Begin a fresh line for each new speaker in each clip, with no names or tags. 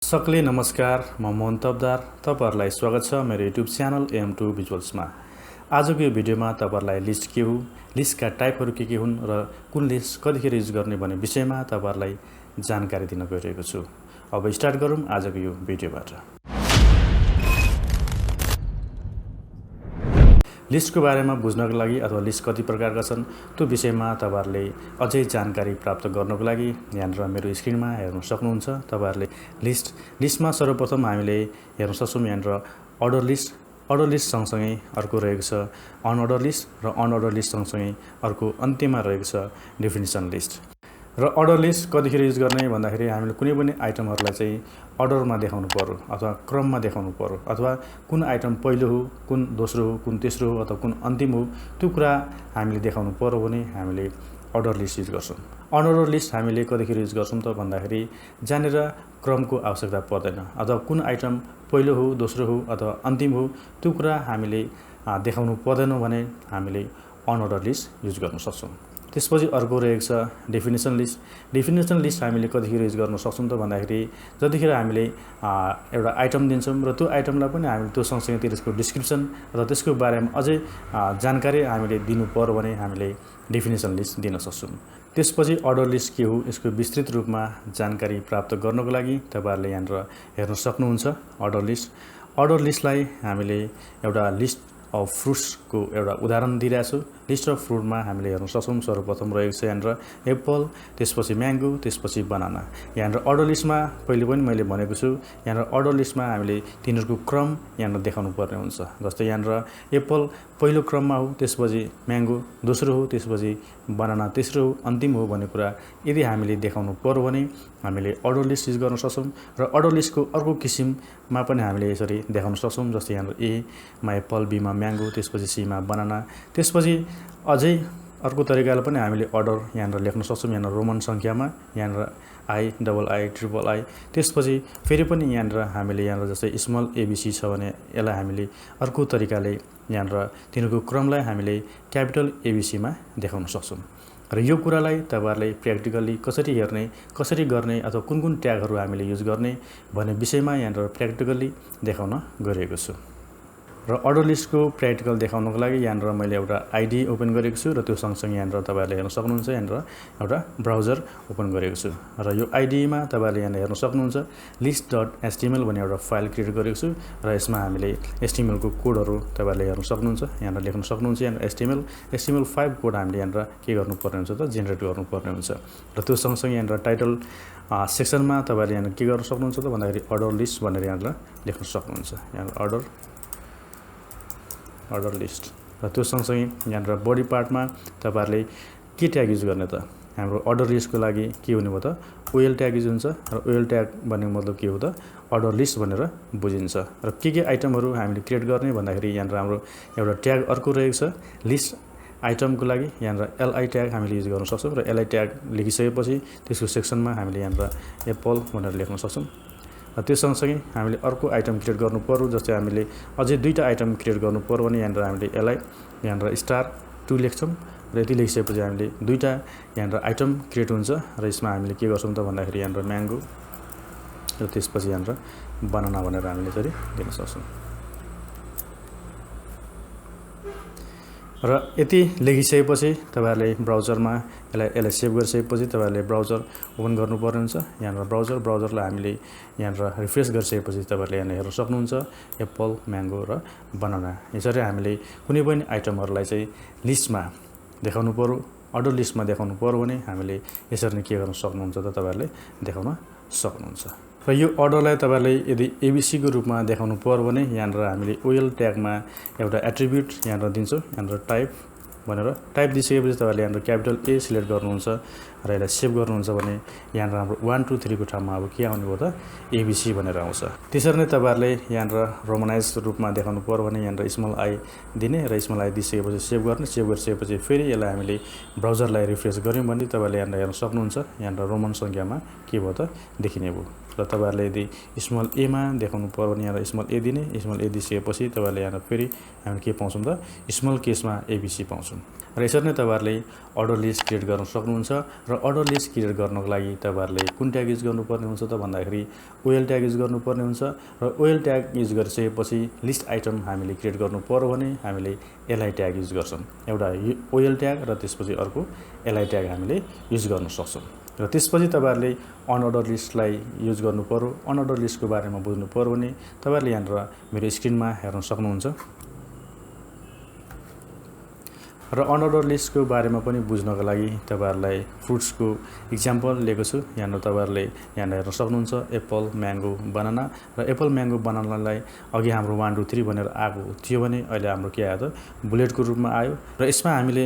सकले नमस्कार, म मोहन तब्दार। तपाईहरुलाई स्वागत छ मेरो युट्युब च्यानल M2 भिजुअल्समा। आजको यो भिडियोमा तपाईहरुलाई लिस्ट के हो, लिस्टका टाइपहरु के हुन् र कुन लिस्ट कतिखेर युज गर्ने भन्ने विषयमा तपाईहरुलाई जानकारी दिन गइरहेको छु। अब स्टार्ट गरौँ आजको यो भिडियोबाट। लिस्टको बारेमा बुझ्नको लागि अथवा लिस्ट कति प्रकारका छन् त्यो विषयमा तपाईहरुले अझै जानकारी प्राप्त गर्नको लागि यहाँनिर मेरो स्क्रिनमा हेर्न सक्नुहुन्छ। तपाईहरुले लिस्टमा सर्वप्रथम हामीले हेर्न सक्छौं यहाँनिर अर्डर लिस्ट सँगसँगै अर्को रहेको छ अनअर्डर लिस्ट र अनअर्डर लिस्ट सँगसँगै अर्को अन्त्यमा रहेको छ डेफिनिसन लिस्ट। र अर्डर लिस्ट कतिखेर युज गर्ने भन्दाखेरि हामीले कुनै पनि आइटमहरुलाई चाहिँ अर्डरमा देखाउनु पर्यो अथवा क्रममा देखाउनु पर्यो अथवा कुन आइटम पहिलो हो, कुन दोस्रो हो, कुन तेस्रो हो अथवा कुन अन्तिम हो त्यो कुरा हामीले देखाउनु पर्यो भने हामीले अर्डर लिस्ट युज गर्छौं। अनअर्डर लिस्ट हामीले कतिखेर युज गर्छौं त भन्दाखेरि जहाँनिर क्रमको आवश्यकता पर्दैन अथवा कुन आइटम पहिलो हो, दोस्रो हो अथवा अन्तिम हो त्यो कुरा हामीले देखाउनु पर्दैन भने हामीले अनअर्डर लिस्ट युज गर्न सक्छौं। त्यसपछि अर्को रहेको छ डेफिनिसन लिस्ट। डेफिनिसन लिस्ट हामीले कतिखेर युज गर्न सक्छौं त भन्दाखेरि जतिखेर हामीले एउटा आइटम दिन्छौं र त्यो आइटमलाई पनि हामीले त्यो सँगसँगै त्यसको डिस्क्रिप्सन अथवा त्यसको बारेमा अझै जानकारी हामीले दिनु पर्यो भने हामीले डेफिनिसन लिस्ट दिन सक्छौं। त्यसपछि अर्डर लिस्ट के हो यसको विस्तृत रूपमा जानकारी प्राप्त गर्नको लागि तपाईहरुले यहाँनिर हेर्न सक्नुहुन्छ अर्डर लिस्ट। अर्डर लिस्टलाई हामीले एउटा लिस्ट अफ फ्रुट्स को एउटा उदाहरण दिइरहेको छु। लिस्ट अफ फ्रुटमा हामीले हेर्न सक्छौं सर्वप्रथम रहेको छ यहाँनिर एप्पल, त्यसपछि म्याङ्गो, त्यसपछि बनाना। यहाँनिर अर्डर लिस्टमा पहिले पनि मैले भनेको छु यहाँनिर अर्डर लिस्टमा हामीले तिनीहरुको क्रम यहाँनिर देखाउनु पर्ने हुन्छ। जस्तै यहाँनिर एप्पल पहिलो क्रममा हो, त्यसपछि म्याङ्गो दोस्रो हो, त्यसपछि बनाना तेस्रो हो, अन्तिम हो भन्ने कुरा यदि हामीले देखाउनु पर्यो भने हामीले अर्डर लिस्ट युज गर्न सक्छौं। र अर्डर लिस्टको अर्को किसिममा पनि हामीले यसरी देखाउन सक्छौं। जस्तै यहाँनिर ए मा एप्पल, बी मा म्याङ्गो, त्यसपछि सी मा बनाना, त्यसपछि अझै अर्को तरिकाले पनि हामीले अर्डर यहाँनिर लेख्न सक्छौं। यहाँनिर रोमन संख्यामा यहाँनिर I, double I, triple I, त्यसपछि फेरि पनि यहाँनिर हामीले यहाँनिर जस्तै स्मल एबीसी छ भने यसलाई हामीले अर्को तरिकाले यहाँनिर तिनीहरुको क्रमलाई हामीले क्यापिटल एबीसी मा देखाउन सक्छौं। र यो कुरालाई तपाईहरुले प्र्याक्टिकली कसरी हेर्ने, कसरी गर्ने अथवा कुन ट्यागहरु हामीले युज गर्ने भन्ने विषयमा यहाँनिर प्र्याक्टिकली देखाउन गइरहेको छु। र अर्डर लिस्टको प्र्याक्टिकल देखाउनको लागि यहाँनिर मैले एउटा आईडी ओपन गरेको छु र त्यो सँगसँगै यहाँनिर तपाईहरुले हेर्न सक्नुहुन्छ यहाँनिर एउटा ब्राउजर ओपन गरेको छु। र यो आईडीमा तपाईहरुले यहाँ हेर्न सक्नुहुन्छ list.html भन्ने एउटा फाइल क्रिएट गरेको छु र यसमा हामीले html को कोडहरु तपाईहरुले हेर्न सक्नुहुन्छ। यहाँनिर लेख्न सक्नुहुन्छ यहाँनिर html5 कोड हामीले यहाँनिर के गर्नुपर्ने हुन्छ त जेनेरेट गर्नुपर्ने हुन्छ। र त्यो सँगसँगै यहाँनिर टाइटल सेक्सनमा तपाईहरुले यहाँनिर के गर्न सक्नुहुन्छ त भन्दाखेरि अर्डर लिस्ट भनेर यहाँनिर लेख्न सक्नुहुन्छ। यहाँनिर अर्डर लिस्ट र त्यो सँगसँगै यहाँनिर बडी पार्टमा तपाईहरुले के ट्याग युज गर्ने त हाम्रो अर्डर लिस्टको लागि के हुने भयो त ओएल ट्याग युज हुन्छ। र ओएल ट्याग भन्ने मतलब के हो त अर्डर लिस्ट भनेर बुझिन्छ। र के आइटमहरु हामीले क्रिएट गर्ने भन्दाखेरि यहाँनिर हाम्रो एउटा ट्याग अर्को रहेको छ लिस्ट आइटमको लागि यहाँनिर एलआई ट्याग हामीले युज गर्न सक्छौं। र एलआई ट्याग लेखिसकेपछि त्यसको सेक्सनमा हामीले यहाँनिर एप्पल भनेर लेख्न सक्छौं। र त्यो सँगसँगै हामीले अर्को आइटम क्रिएट गर्नु पर्यो। जस्तै हामीले अझै दुईटा आइटम क्रिएट गर्नु पर्यो भने यहाँनिर हामीले एलआई यहाँनिर *2 लेख्छौं। र यति लेखिसकेपछि हामीले दुईटा यहाँनिर आइटम क्रिएट हुन्छ र यसमा हामीले के गर्छौं त भन्दाखेरि यहाँनिर म्याङ्गो र त्यसपछि यहाँनिर बनाना भनेर हामीले यसरी दिन सक्छौं। र यति लेखिसकेपछि तपाईहरुले ब्राउजरमा यसलाई सेभ गरिसकेपछि तपाईहरुले ब्राउजर ओपन गर्नुपर्ने हुन्छ। यहाँनिर ब्राउजरलाई हामीले यहाँनिर रिफ्रेश गरिसकेपछि तपाईहरुले यहाँ हेर्न सक्नुहुन्छ एप्पल, म्याङ्गो र बनाना। यसरी हामीले कुनै पनि आइटमहरुलाई चाहिँ लिस्टमा देखाउनु पर्यो, अर्डर लिस्टमा देखाउनु पर्यो भने हामीले यसरी नै के गर्न सक्नुहुन्छ त तपाईहरुले देखाउन सक्नुहुन्छ। र यो अर्डरलाई तपाईहरुले यदि एबीसी को रूपमा देखाउनु पर्यो भने यहाँनिर हामीले ओएल ट्यागमा एउटा एट्रिब्युट यहाँनिर दिन्छौं। यहाँनिर टाइप भनेर टाइप दिइसकेपछि तपाईहरुले यहाँनिर क्यापिटल ए सिलेक्ट गर्नुहुन्छ र यसलाई सेभ गर्नुहुन्छ भने यहाँनिर हाम्रो 1 2 3 को ठाउँमा अब के आउने भयो त एबीसी भनेर आउँछ। त्यसरी नै तपाईहरुले यहाँनिर रोमनाइज रूपमा देखाउनु पर्यो भने यहाँनिर स्मल आई दिने र स्मल आई दिइसकेपछि सेभ गर्ने। सेभ गरिसकेपछि फेरि यसलाई हामीले ब्राउजरलाई रिफ्रेश गर्यौं भने तपाईहरुले यहाँनिर हेर्न सक्नुहुन्छ यहाँनिर रोमन संख्यामा के भयो त देखिने भयो। र र तपाईँहरूले यदि स्मल एमा देखाउनु पर्यो भने यहाँ स्मल ए दिने, स्मल ए दिइसकेपछि तपाईँहरूले यहाँ फेरि हामी के पाउँछौँ त स्मल केसमा एबिसी पाउँछौँ। र यसरी नै तपाईँहरूले अर्डर लिस्ट क्रिएट गर्न सक्नुहुन्छ। र अर्डर लिस्ट क्रिएट गर्नको लागि तपाईँहरूले कुन ट्याग युज गर्नुपर्ने हुन्छ त भन्दाखेरि ओएल ट्याग युज गर्नुपर्ने हुन्छ। र ओएल ट्याग युज गरिसकेपछि लिस्ट आइटम हामीले क्रिएट गर्नु पर्यो भने हामीले एलआई ट्याग युज गर्छौँ। एउटा ओएल ट्याग र त्यसपछि अर्को एलआई ट्याग हामीले युज गर्न सक्छौँ। र त्यसपछि तपाईँहरूले अनअर्डर लिस्टलाई युज गर्नु पर्यो। अनअर्डर लिस्टको बारेमा बुझ्नु पर्यो भने तपाईँहरूले यहाँनिर मेरो स्क्रिनमा हेर्न सक्नुहुन्छ। र अनअर्डर लिस्टको बारेमा पनि बुझ्नको लागि तपाईँहरूलाई फ्रुट्सको इक्जाम्पल लिएको छु। यहाँनिर तपाईँहरूले यहाँ हेर्न सक्नुहुन्छ एप्पल, म्याङ्गो, बनाना। र एप्पल, म्याङ्गो, बनानालाई अघि हाम्रो 1 2 3 भनेर आएको थियो भने अहिले हाम्रो के आयो त बुलेटको रूपमा आयो। र यसमा हामीले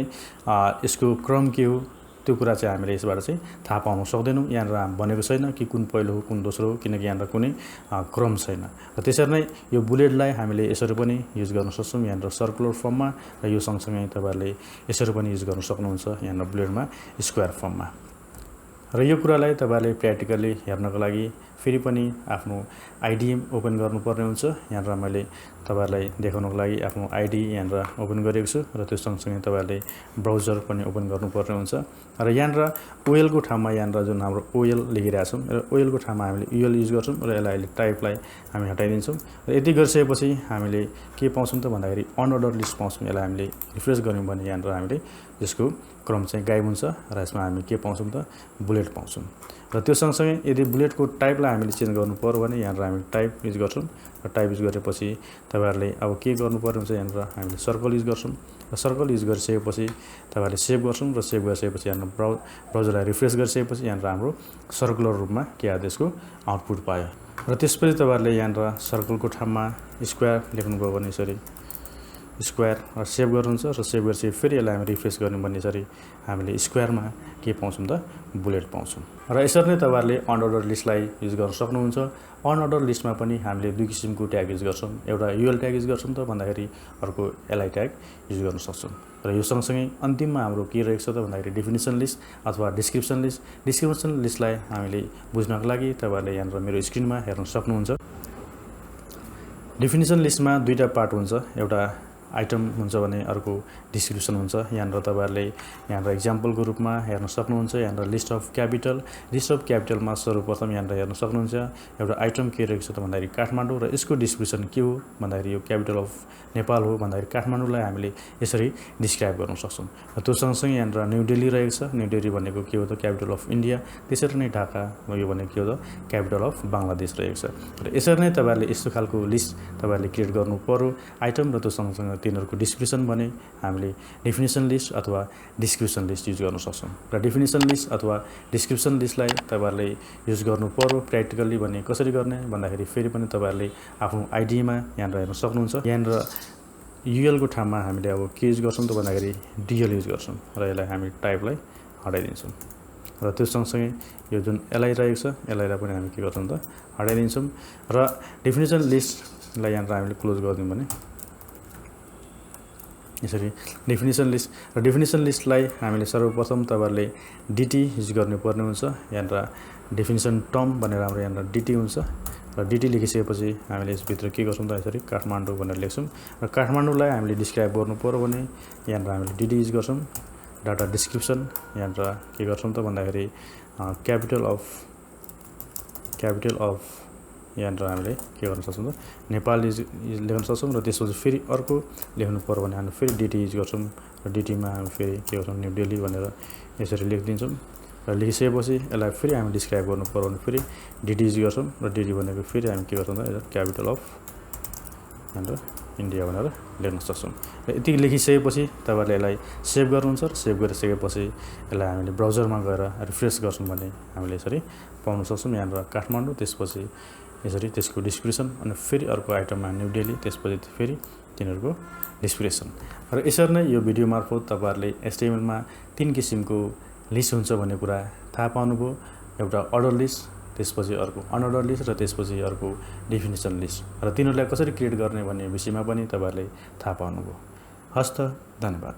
यसको क्रम के हो त्यो कुरा चाहिँ हामीले यसबाट चाहिँ थाहा पाउन सक्दैनौँ। यहाँनिर भनेको छैन कि कुन पहिलो हो कुन दोस्रो हो, किनकि यहाँनिर कुनै क्रम छैन। र त्यसरी नै यो बुलेटलाई हामीले यसरी पनि युज गर्न सक्छौँ यहाँनिर सर्कुलर फर्ममा। र यो सँगसँगै तपाईँहरूले यसरी पनि युज गर्न सक्नुहुन्छ यहाँनिर बुलेटमा स्क्वायर फर्ममा। र यो कुरालाई तपाईँहरूले प्र्याक्टिकली हेर्नको लागि फेरि पनि आफ्नो आइडिएम ओपन गर्नुपर्ने हुन्छ। यहाँनिर मैले तपाईँहरूलाई देखाउनको लागि आफ्नो आइडी यहाँनिर ओपन गरेको छु। र त्यो सँगसँगै तपाईँहरूले ब्राउजर पनि ओपन गर्नुपर्ने हुन्छ। र यहाँनिर ओएलको ठाउँमा यहाँनिर जुन हाम्रो ओएल लेखिरहेछौँ र ओएलको ठाउँमा हामीले युएल युज गर्छौँ। र यसलाई अहिले टाइपलाई हामी हटाइदिन्छौँ। र यति गरिसकेपछि हामीले के पाउँछौँ त भन्दाखेरि अनअर्डर लिस्ट पाउँछौँ। यसलाई हामीले रिफ्रेस गऱ्यौँ भने यहाँनिर हामीले यसको क्रम चाहिँ गायब हुन्छ। र यसमा हामी के पाउँछौँ त बुलेट पाउँछौँ। र त्यो सँगसँगै यदि बुलेटको टाइपलाई हामीले चेन्ज गर्नु पर्यो भने यहाँनिर हामी टाइप युज गर्छौँ। र टाइप युज गरेपछि तपाईँहरूले अब के गर्नुपर्ने हुन्छ यहाँनिर हामीले सर्कल युज गर्छौँ। र सर्कल युज गरिसकेपछि तपाईँहरूले सेभ गर्छौँ। र सेभ गरिसकेपछि यहाँनिर ब्राउजरलाई रिफ्रेस गरिसकेपछि यहाँनिर हाम्रो सर्कुलर रूपमा के आयो त्यसको आउटपुट पायो। र त्यसपछि तपाईँहरूले यहाँनिर सर्कलको ठाउँमा स्क्वायर लेख्नुभयो भने यसरी स्क्वायर र सेभ गर्नुहुन्छ। र सेभ गरेपछि फेरि यसलाई हामी रिफ्रेस गर्यौँ भने यसरी हामीले स्क्वायरमा के पाउँछौँ त बुलेट पाउँछौँ। र यसरी नै तपाईँहरूले अनअर्डर लिस्टलाई युज गर्न सक्नुहुन्छ। अनअर्डर लिस्टमा पनि हामीले दुई किसिमको ट्याग युज गर्छौँ। एउटा युएल ट्याग युज गर्छौँ त भन्दाखेरि अर्को एलआई ट्याग युज गर्न सक्छौँ। र यो सँगसँगै अन्तिममा हाम्रो के रहेको छ त भन्दाखेरि डेफिनेसन लिस्ट अथवा डिस्क्रिप्सन लिस्ट। डिस्क्रिप्सन लिस्टलाई हामीले बुझ्नको लागि तपाईँहरूले यहाँनिर मेरो स्क्रिनमा हेर्न सक्नुहुन्छ। डेफिनेसन लिस्टमा दुईवटा पार्ट हुन्छ, एउटा आइटम हुन्छ भने अर्को डिस्क्रिप्सन हुन्छ। यहाँनिर तपाईँहरूले यहाँनिर इक्जाम्पलको रूपमा हेर्न सक्नुहुन्छ। यहाँनिर लिस्ट अफ क्यापिटलमा सर्वप्रथम यहाँनिर हेर्न सक्नुहुन्छ एउटा आइटम के रहेको छ त भन्दाखेरि काठमाडौँ। र यसको डिस्क्रिप्सन के हो भन्दाखेरि यो क्यापिटल अफ नेपाल हो भन्दाखेरि काठमाडौँलाई हामीले यसरी डिस्क्राइब गर्न सक्छौँ। र त्यो सँगसँगै यहाँनिर न्यू दिल्ली रहेको छ। न्यू दिल्ली भनेको के हो त क्यापिटल अफ इन्डिया। त्यसरी नै ढाका यो भनेको के हो त क्यापिटल अफ बङ्गलादेश रहेको छ। र यसरी नै तपाईँहरूले यस्तो खालको लिस्ट तपाईँहरूले क्रिएट गर्नु पर्यो आइटम। र त्यो सँगसँगै तिनीहरूको डिस्क्रिप्सन भने हामीले डेफिनेसन लिस्ट अथवा डिस्क्रिप्सन लिस्ट युज गर्न सक्छौँ। र डेफिनेसन लिस्ट अथवा डिस्क्रिप्सन लिस्टलाई तपाईँहरूले युज गर्नु पर्यो प्र्याक्टिकल्ली भने कसरी गर्ने भन्दाखेरि फेरि पनि तपाईँहरूले आफ्नो आइडीमा यहाँनिर हेर्न सक्नुहुन्छ। यहाँनिर युएलको ठाउँमा हामीले अब के युज गर्छौँ त भन्दाखेरि डिएल युज गर्छौँ। र यसलाई हामी टाइपलाई हटाइदिन्छौँ। र त्यो सँगसँगै यो जुन एलआई रहेको छ एलआईलाई पनि हामी के गर्छौँ त हटाइदिन्छौँ। र डेफिनेसन लिस्टलाई यहाँनिर हामीले क्लोज गरिदियौँ भने यसरी डेफिनेसन लिस्ट। र डेफिनेसन लिस्टलाई हामीले सर्वप्रथम तपाईँहरूले डिटी युज गर्नुपर्ने हुन्छ। यहाँनिर डेफिनेसन टर्म भनेर हाम्रो यहाँनिर डिटी हुन्छ। र डिटी लेखिसकेपछि हामीले यसभित्र के गर्छौँ त यसरी काठमाडौँ भनेर लेख्छौँ। र काठमाडौँलाई हामीले डिस्क्राइब गर्नु पर्यो भने यहाँनिर हामीले डिटी युज गर्छौँ। डाटा डिस्क्रिप्सन यहाँनिर के गर्छौँ त भन्दाखेरि क्यापिटल अफ यहाँनिर हामीले के गर्न सक्छौँ त नेपाल लेख्न सक्छौँ। र त्यसपछि फेरि अर्को लेख्नु पर्यो भने हामी फेरि डिटी युज गर्छौँ। र डिटीमा हामी फेरि के गर्छौँ न्यू दिल्ली भनेर यसरी लेखिदिन्छौँ। र लेखिसकेपछि यसलाई फेरि हामी डिस्क्राइब गर्नु पर्यो भने फेरि डिटी युज गर्छौँ। र डिटी भनेको फेरि हामी के गर्छौँ त क्यापिटल अफ यहाँनिर इन्डिया भनेर लेख्न सक्छौँ। र यति लेखिसकेपछि तपाईँहरूले यसलाई सेभ गर्नुहुन्छ। र सेभ गरिसकेपछि यसलाई हामीले ब्राउजरमा गएर रिफ्रेस गर्छौँ भने हामीले यसरी पाउन सक्छौँ यहाँनिर काठमाडौँ, त्यसपछि यसरी त्यसको डिस्क्रिप्सन अनि फेरि अर्को आइटममा न्यू दिल्ली, त्यसपछि फेरि तिनीहरूको डिस्क्रिप्सन। र यसरी नै यो भिडियो मार्फत तपाईँहरूले एचटिएमएलमा 3 किसिमको लिस्ट हुन्छ भन्ने कुरा थाहा पाउनुभयो। एउटा अर्डर लिस्ट, त्यसपछि अर्को अनअर्डर लिस्ट र त्यसपछि अर्को डेफिनेसन लिस्ट। र तिनीहरूलाई कसरी क्रिएट गर्ने भन्ने विषयमा पनि तपाईँहरूले थाहा पाउनुभयो। हस्त धन्यवाद।